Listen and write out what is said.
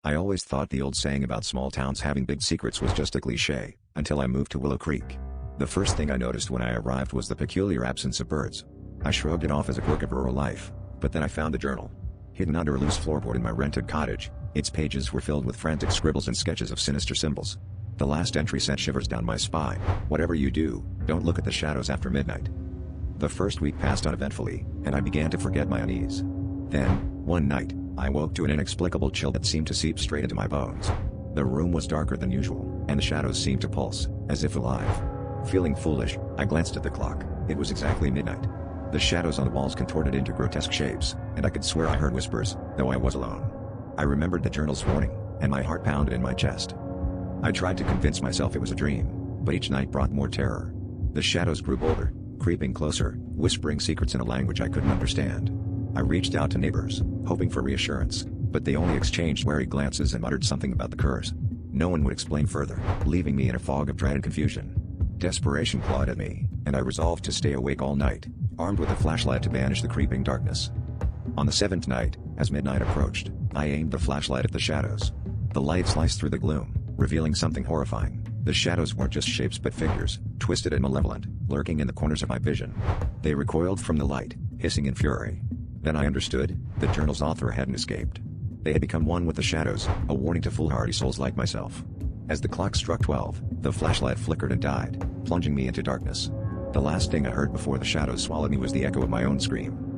I always thought the old saying about small towns having big secrets was just a cliché, until I moved to Willow Creek. The first thing I noticed when I arrived was the peculiar absence of birds. I shrugged it off as a quirk of rural life, but then I found the journal. Hidden under a loose floorboard in my rented cottage, its pages were filled with frantic scribbles and sketches of sinister symbols. The last entry sent shivers down my spine. Whatever you do, don't look at the shadows after midnight. The first week passed uneventfully, and I began to forget my unease. Then, one night, I woke to an inexplicable chill that seemed to seep straight into my bones. The room was darker than usual, and the shadows seemed to pulse, as if alive. Feeling foolish, I glanced at the clock. It was exactly midnight. The shadows on the walls contorted into grotesque shapes, and I could swear I heard whispers, though I was alone. I remembered the journal's warning, and my heart pounded in my chest. I tried to convince myself it was a dream, but each night brought more terror. The shadows grew bolder, creeping closer, whispering secrets in a language I couldn't understand. I reached out to neighbors, hoping for reassurance, but they only exchanged wary glances and muttered something about the curse. No one would explain further, leaving me in a fog of dread and confusion. Desperation clawed at me, and I resolved to stay awake all night, armed with a flashlight to banish the creeping darkness. On the seventh night, as midnight approached, I aimed the flashlight at the shadows. The light sliced through the gloom, revealing something horrifying. The shadows weren't just shapes but figures, twisted and malevolent, lurking in the corners of my vision. They recoiled from the light, hissing in fury. Then I understood, the journal's author hadn't escaped. They had become one with the shadows, a warning to foolhardy souls like myself. As the clock struck 12, the flashlight flickered and died, plunging me into darkness. The last thing I heard before the shadows swallowed me was the echo of my own scream.